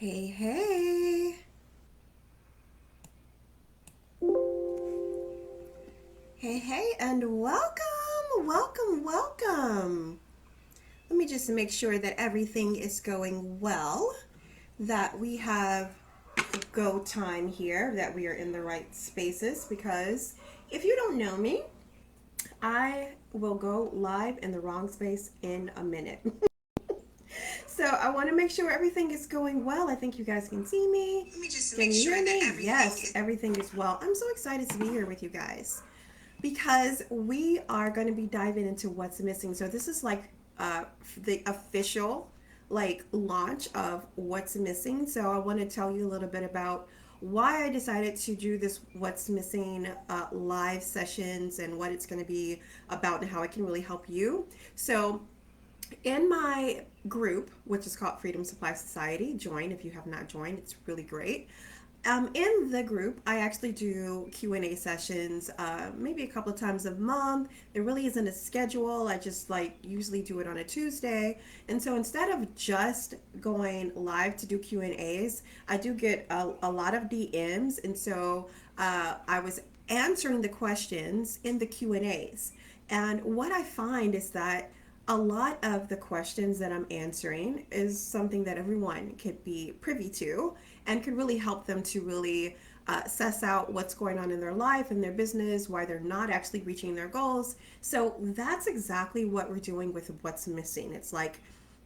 Hey, hey. Hey, hey, and welcome, welcome, welcome. Let me just make sure that everything is going well, that we have go time here, that we are in the right spaces, because if you don't know me, I will go live in the wrong space in a minute. So I want to make sure everything is going well. I think you guys can see me. Let me just Can make you sure hear that me? everything Yes, is. everything is well. I'm so excited to be here with you guys because we are going to be diving into what's missing. So this is like the official like launch of what's missing. So I want to tell you a little bit about why I decided to do this what's missing live sessions and what it's going to be about and how it can really help you. So in my group, which is called Freedom Supply Society, join if you have not joined. It's really great. In the group, I actually do Q&A sessions, maybe a couple of times a month. There really isn't a schedule. I just like usually do it on a Tuesday. And so instead of just going live to do Q&As, I do get a lot of DMs. And so I was answering the questions in the Q&As. And what I find is that a lot of the questions that I'm answering is something that everyone could be privy to and could really help them to really suss out what's going on in their life and their business, why they're not actually reaching their goals. So that's exactly what we're doing with what's missing. It's like,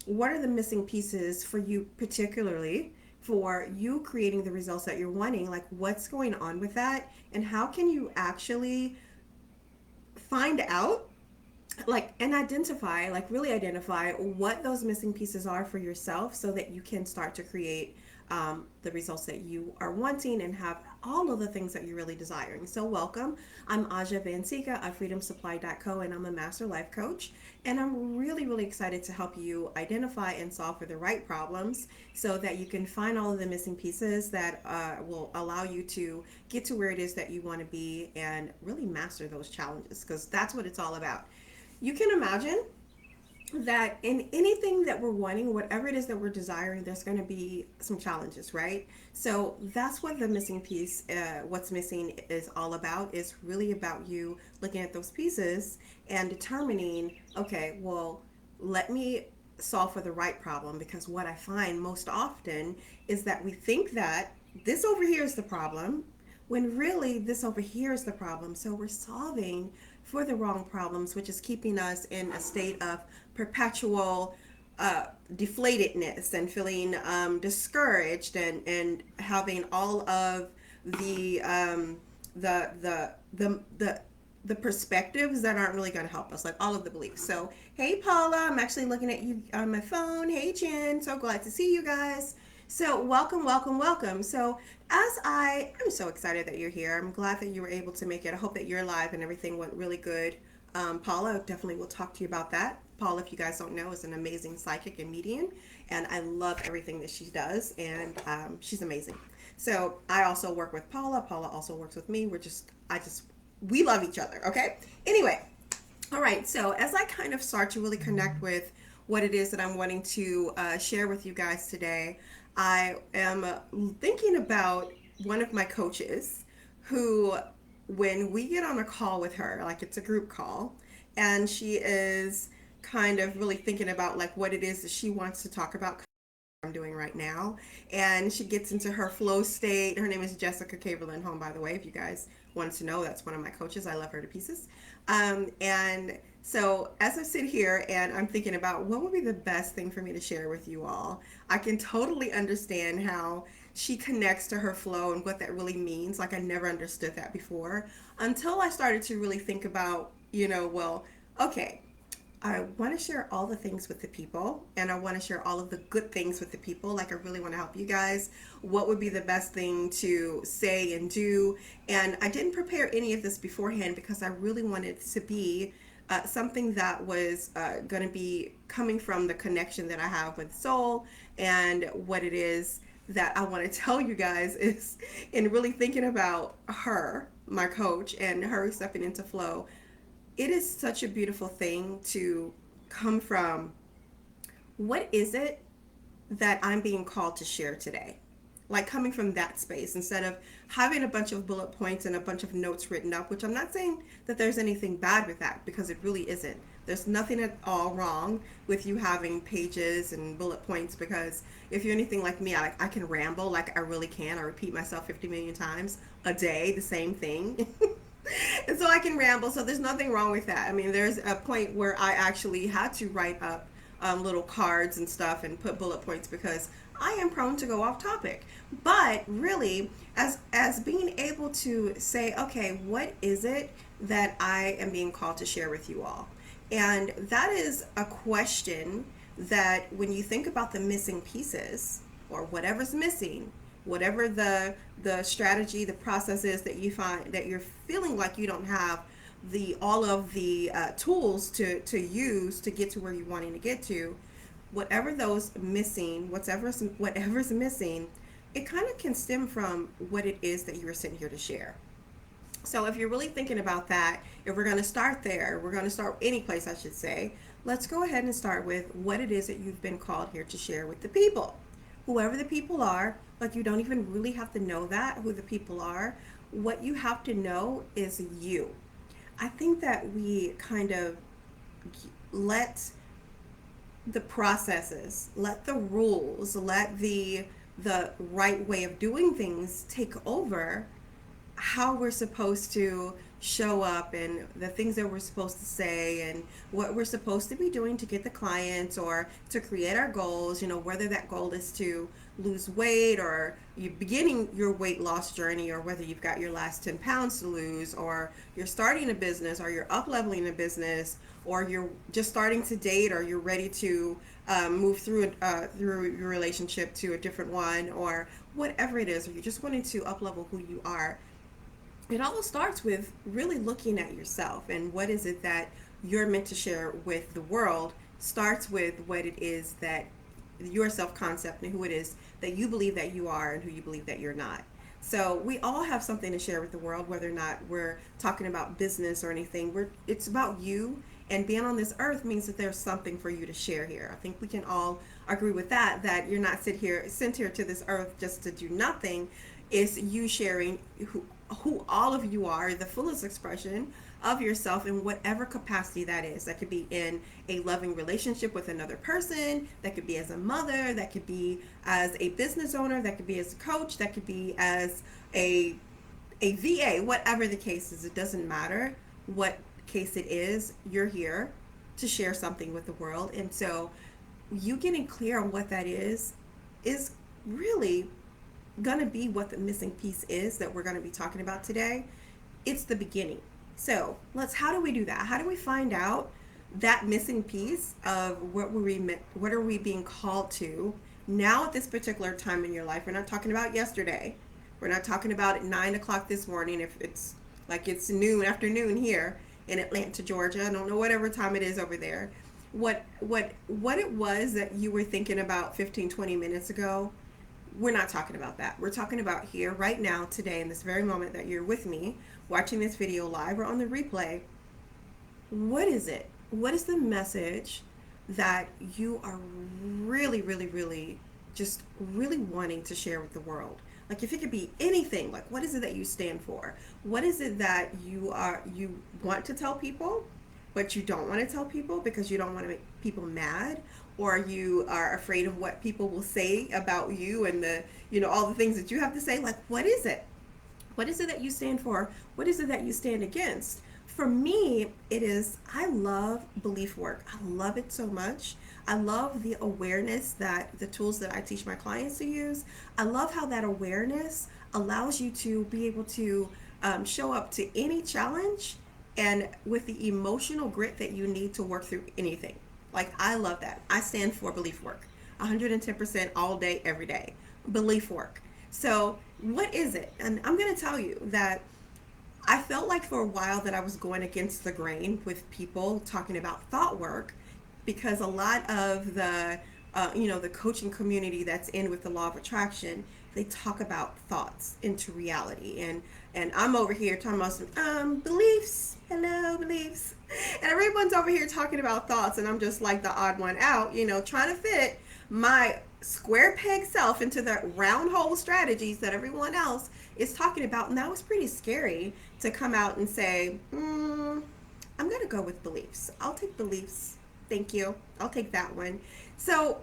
what are the missing pieces for you, particularly for you creating the results that you're wanting? Like, what's going on with that? And how can you actually find out like and identify like really identify what those missing pieces are for yourself so that you can start to create the results that you are wanting and have all of the things that you're really desiring. So welcome. I'm Aja Vansika of freedomsupply.co, and I'm a master life coach, and I'm really excited to help you identify and solve for the right problems so that you can find all of the missing pieces that will allow you to get to where it is that you want to be and really master those challenges, because that's what it's all about. You can imagine that in anything that we're wanting, whatever it is that we're desiring, there's going to be some challenges, right? So that's what the missing piece, what's missing, is all about. Is really about you looking at those pieces and determining, okay, well, let me solve for the right problem, because what I find most often is that we think that this over here is the problem when really this over here is the problem. So we're solving for the wrong problems, which is keeping us in a state of perpetual deflatedness and feeling discouraged and having all of the the perspectives that aren't really going to help us, like all of the beliefs. So, hey Paula, I'm actually looking at you on my phone. Hey Jen, so glad to see you guys. So, welcome, welcome, welcome. So, I'm so excited that you're here. I'm glad that you were able to make it. I hope that you're live and everything went really good. Paula definitely will talk to you about that. Paula, if you guys don't know, is an amazing psychic and medium, and I love everything that she does, and she's amazing. So I also work with Paula. Paula also works with me. We love each other. Okay. Anyway, all right. So as I kind of start to really connect with what it is that I'm wanting to share with you guys today, I am thinking about one of my coaches who, when we get on a call with her, like it's a group call, and she is kind of really thinking about like what it is that she wants to talk about, I'm doing right now. And she gets into her flow state. Her name is Jessica Caverland Home, by the way, if you guys wanted to know. That's one of my coaches. I love her to pieces. And so as I sit here and I'm thinking about what would be the best thing for me to share with you all, I can totally understand how she connects to her flow and what that really means. Like I never understood that before until I started to really think about, well, okay, I want to share all the things with the people, and I want to share all of the good things with the people. Like, I really want to help you guys. What would be the best thing to say and do? And I didn't prepare any of this beforehand because I really wanted it to be something that was going to be coming from the connection that I have with soul, and what it is that I want to tell you guys is in really thinking about her, my coach, and her stepping into flow. It is such a beautiful thing to come from. What is it that I'm being called to share today? Like coming from that space instead of having a bunch of bullet points and a bunch of notes written up, which I'm not saying that there's anything bad with that because it really isn't. There's nothing at all wrong with you having pages and bullet points because if you're anything like me, I can ramble like I really can. I repeat myself 50 million times a day, the same thing. And so I can ramble. So there's nothing wrong with that. I mean, there's a point where I actually had to write up little cards and stuff and put bullet points because I am prone to go off topic. But really, as being able to say, okay, what is it that I am being called to share with you all? And that is a question that when you think about the missing pieces or whatever's missing, whatever the strategy, the process is that you find that you're feeling like you don't have the all of the tools to use to get to where you're wanting to get to, whatever those missing, whatever's missing, it kind of can stem from what it is that you were sitting here to share. So if you're really thinking about that, if we're going to start there, we're going to start any place, I should say. Let's go ahead and start with what it is that you've been called here to share with the people. Whoever the people are, like you don't even really have to know that, who the people are. What you have to know is you. I think that we kind of let the processes, let the rules, let the right way of doing things take over how we're supposed to show up and the things that we're supposed to say and what we're supposed to be doing to get the clients or to create our goals, whether that goal is to lose weight or you're beginning your weight loss journey or whether you've got your last 10 pounds to lose or you're starting a business or you're up leveling a business or you're just starting to date or you're ready to move through your relationship to a different one or whatever it is, or you're just wanting to up level who you are. It all starts with really looking at yourself and what is it that you're meant to share with the world. Starts with what it is that your self-concept and who it is that you believe that you are and who you believe that you're not. So we all have something to share with the world, whether or not we're talking about business or anything. It's about you, and being on this earth means that there's something for you to share here. I think we can all agree with that you're not sent here to this earth just to do nothing. It's you sharing who all of you are, the fullest expression of yourself in whatever capacity that is. That could be in a loving relationship with another person, that could be as a mother, that could be as a business owner, that could be as a coach, that could be as a VA, whatever the case is. It doesn't matter what case it is, you're here to share something with the world. And so you getting clear on what that is really going to be what the missing piece is that we're going to be talking about today. It's the beginning. So how do we do that? How do we find out that missing piece of what are we being called to now at this particular time in your life? We're not talking about yesterday. We're not talking about at 9 o'clock this morning if it's like it's afternoon here in Atlanta, Georgia. I don't know whatever time it is over there. What it was that you were thinking about 15, 20 minutes ago, we're not talking about that. We're talking about here, right now, today, in this very moment that you're with me, watching this video live or on the replay. What is it? What is the message that you are really, really, really, just really wanting to share with the world? Like if it could be anything, like what is it that you stand for? What is it that you want to tell people, but you don't want to tell people because you don't want to make people mad? Or you are afraid of what people will say about you and all the things that you have to say. Like, what is it? What is it that you stand for? What is it that you stand against? For me, it is, I love belief work. I love it so much. I love the awareness that the tools that I teach my clients to use. I love how that awareness allows you to be able to show up to any challenge and with the emotional grit that you need to work through anything. Like, I love that. I stand for belief work 110% all day, every day. Belief work. So what is it? And I'm going to tell you that I felt like for a while that I was going against the grain with people talking about thought work because a lot of the coaching community that's in with the law of attraction, they talk about thoughts into reality. And I'm over here talking about some beliefs. Hello, beliefs. And everyone's over here talking about thoughts, and I'm just like the odd one out, trying to fit my square peg self into the round hole strategies that everyone else is talking about. And that was pretty scary to come out and say, I'm going to go with beliefs. I'll take beliefs. Thank you. I'll take that one. So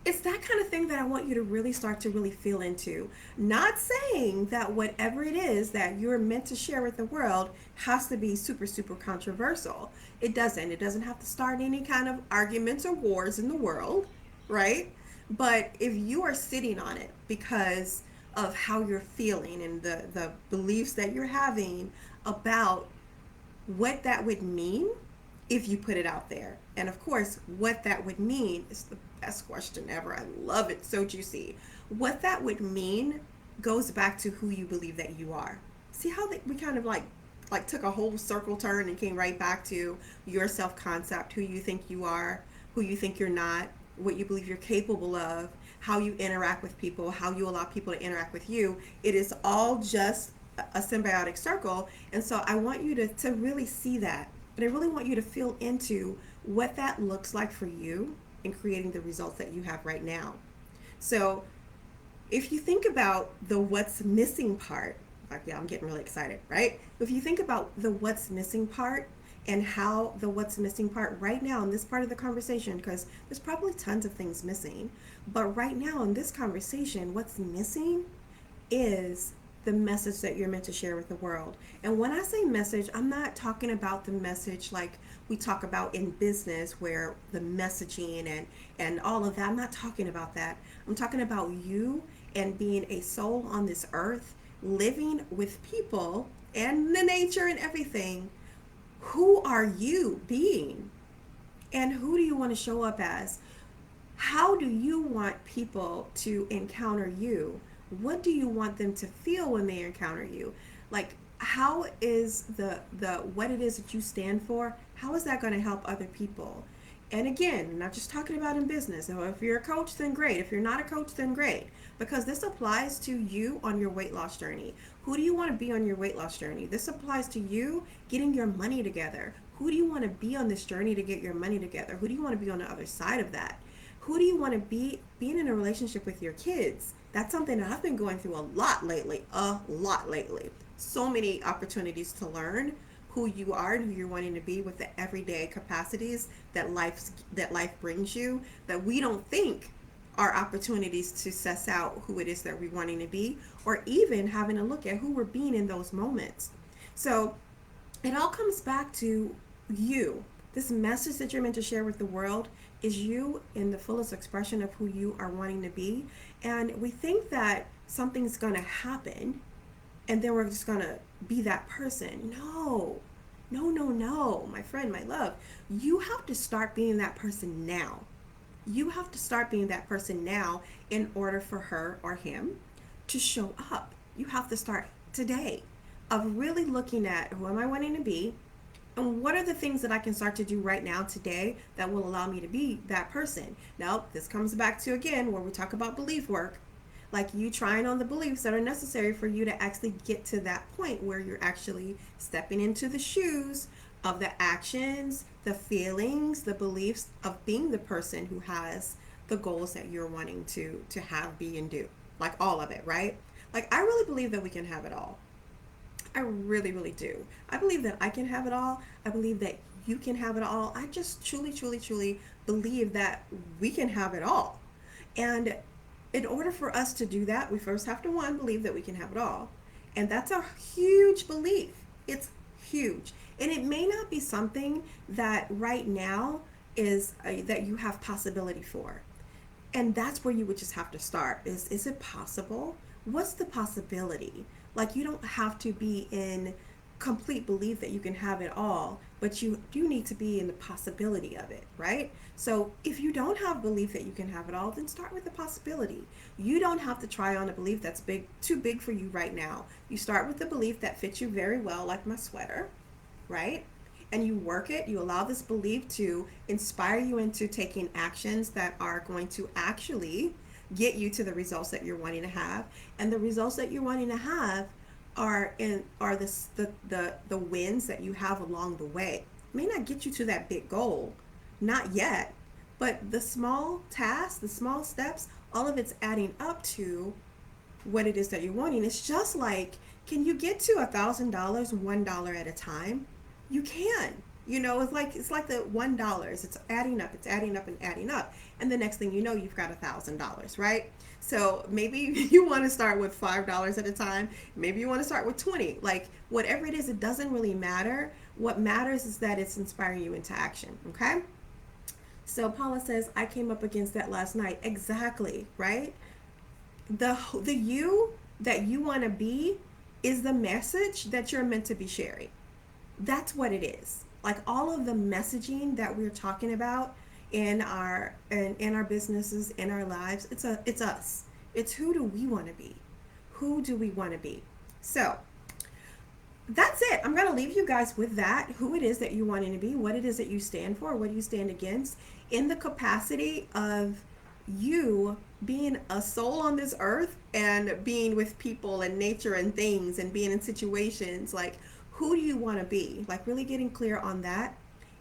it's that kind of thing that I want you to really start to really feel into. Not saying that whatever it is that you're meant to share with the world has to be super, super controversial. It doesn't. It doesn't have to start any kind of arguments or wars in the world, right? But if you are sitting on it because of how you're feeling and the beliefs that you're having about what that would mean if you put it out there. And of course, what that would mean is the best question ever. I love it. So juicy. What that would mean goes back to who you believe that you are. See how we kind of like took a whole circle turn and came right back to your self-concept, who you think you are, who you think you're not, what you believe you're capable of, how you interact with people, how you allow people to interact with you. It is all just a symbiotic circle. And so I want you to really see that. But I really want you to feel into what that looks like for you in creating the results that you have right now. So if you think about the what's missing part, like, yeah, I'm getting really excited, right? If you think about the what's missing part and how the what's missing part right now in this part of the conversation, because there's probably tons of things missing, but right now in this conversation, what's missing is the message that you're meant to share with the world. And when I say message, I'm not talking about the message like we talk about in business where the messaging and all of that. I'm not talking about that. I'm talking about you and being a soul on this earth, living with people and the nature and everything. Who are you being? And who do you want to show up as? How do you want people to encounter you? What do you want them to feel when they encounter you? Like, how is the what it is that you stand for, how is that going to help other people? And again, not just talking about in business. So if you're a coach, then great. If you're not a coach, then great. Because this applies to you on your weight loss journey. Who do you want to be on your weight loss journey? This applies to you getting your money together. Who do you want to be on this journey to get your money together? Who do you want to be on the other side of that? Who do you want to be being in a relationship with your kids? That's something that I've been going through a lot lately. So many opportunities to learn who you are and who you're wanting to be with the everyday capacities that life brings you, that we don't think are opportunities to suss out who it is that we're wanting to be, or even having a look at who we're being in those moments. So it all comes back to you. This message that you're meant to share with the world is you in the fullest expression of who you are wanting to be. And we think that something's going to happen and then we're just going to be that person. No, my friend, my love. You have to start being that person now. You have to start being that person now in order for her or him to show up. You have to start today of really looking at who am I wanting to be, and what are the things that I can start to do right now today that will allow me to be that person? Now, this comes back to, again, where we talk about belief work, like you trying on the beliefs that are necessary for you to actually get to that point where you're actually stepping into the shoes of the actions, the feelings, the beliefs of being the person who has the goals that you're wanting to have, be, and do. Like all of it, right? Like, I really believe that we can have it all. I really, really do. I believe that I can have it all. I believe that you can have it all. I just truly, truly, truly believe that we can have it all. And in order for us to do that, we first have to, one, believe that we can have it all. And that's a huge belief. It's huge. And it may not be something that right now is that you have possibility for. And that's where you would just have to start. Is it possible? What's the possibility? Like, you don't have to be in complete belief that you can have it all, but you do need to be in the possibility of it, right? So if you don't have belief that you can have it all, then start with the possibility. You don't have to try on a belief that's too big for you right now. You start with the belief that fits you very well, like my sweater, right? And you work it, you allow this belief to inspire you into taking actions that are going to actually get you to the results that you're wanting to have. And the results that you're wanting to have are the wins that you have along the way. It may not get you to that big goal, not yet, But the small tasks, the small steps, all of it's adding up to what it is that you're wanting. It's just like, can you get to $1,000 $1 at a time? You can. It's like the $1. It's adding up. It's adding up and adding up. And the next thing you know, you've got $1,000, right? So maybe you want to start with $5 at a time. Maybe you want to start with 20. Like whatever it is, it doesn't really matter. What matters is that it's inspiring you into action. Okay. So Paula says, I came up against that last night. Exactly, right? The you that you want to be is the message that you're meant to be sharing. That's what it is. Like all of the messaging that we're talking about in our businesses, in our lives, it's us. It's who do we want to be? Who do we want to be? So that's it. I'm going to leave you guys with that. Who it is that you want to be, what it is that you stand for, what do you stand against, in the capacity of you being a soul on this earth and being with people and nature and things and being in situations. Like, who do you want to be? Like, really getting clear on that.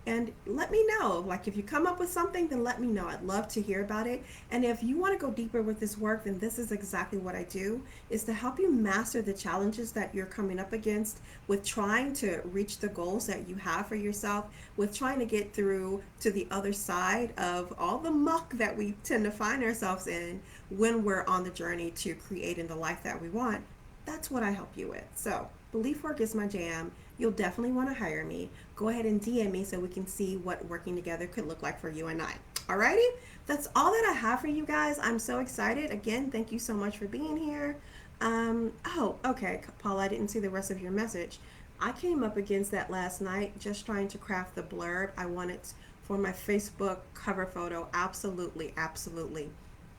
And let me know. Like, if you come up with something, then let me know. I'd love to hear about it. And if you want to go deeper with this work, then this is exactly what I do, is to help you master the challenges that you're coming up against with trying to reach the goals that you have for yourself, with trying to get through to the other side of all the muck that we tend to find ourselves in when we're on the journey to creating the life that we want. That's what I help you with. So belief work is my jam. You'll definitely want to hire me. Go ahead and DM me so we can see what working together could look like for you and I. Alrighty? That's all that I have for you guys. I'm so excited. Again, thank you so much for being here. Oh, okay, Paula, I didn't see the rest of your message. I came up against that last night just trying to craft the blurb I wanted for my Facebook cover photo. Absolutely, absolutely.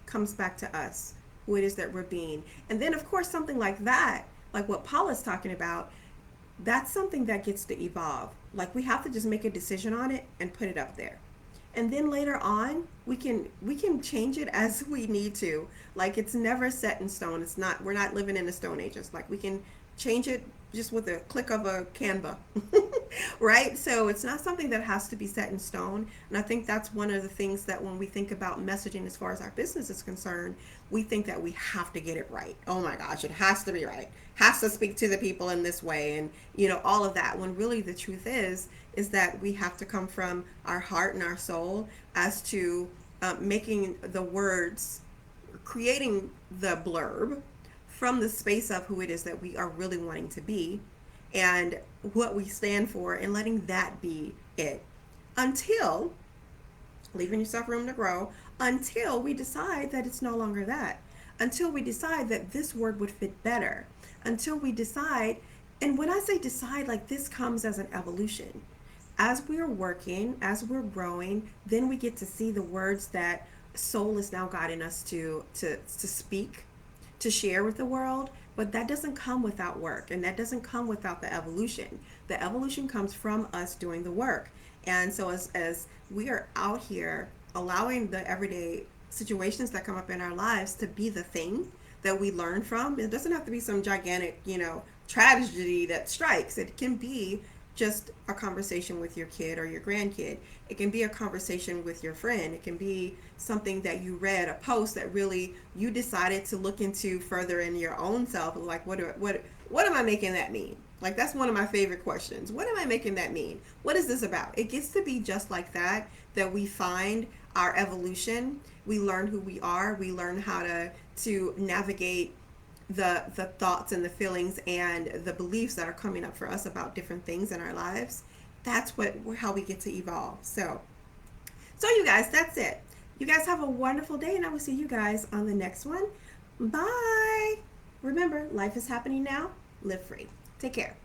Comes back to us, who it is that we're being. And then, of course, something like that, like what Paula's talking about, that's something that gets to evolve. Like, we have to just make a decision on it and put it up there. And then later on, we can change it as we need to. Like, it's never set in stone. We're not living in the Stone Ages. Like, we can change it just with a click of a Canva. Right? So it's not something that has to be set in stone. And I think that's one of the things that when we think about messaging as far as our business is concerned, we think that we have to get it right. Oh my gosh, it has to be right. Has to speak to the people in this way, and all of that. When really the truth is that we have to come from our heart and our soul as to making the words, creating the blurb from the space of who it is that we are really wanting to be and what we stand for, and letting that be it, until leaving yourself room to grow, until we decide that it's no longer that, until we decide that this word would fit better, until we decide. And when I say decide, like, this comes as an evolution. As we're working, as we're growing, then we get to see the words that soul is now guiding us to speak, to share with the world. But that doesn't come without work, and that doesn't come without the evolution. The evolution comes from us doing the work. And so as we are out here allowing the everyday situations that come up in our lives to be the thing that we learn from, it doesn't have to be some gigantic, tragedy that strikes. It can be just a conversation with your kid or your grandkid. It can be a conversation with your friend. It can be something that you read, a post that really you decided to look into further in your own self. Like, what am I making that mean? Like, that's one of my favorite questions. What am I making that mean? What is this about? It gets to be just like that we find our evolution. We learn who we are. We learn how to navigate the thoughts and the feelings and the beliefs that are coming up for us about different things in our lives. That's how we get to evolve. So you guys, that's it. You guys have a wonderful day, and I will see you guys on the next one. Bye. Remember, life is happening now. Live free. Take care.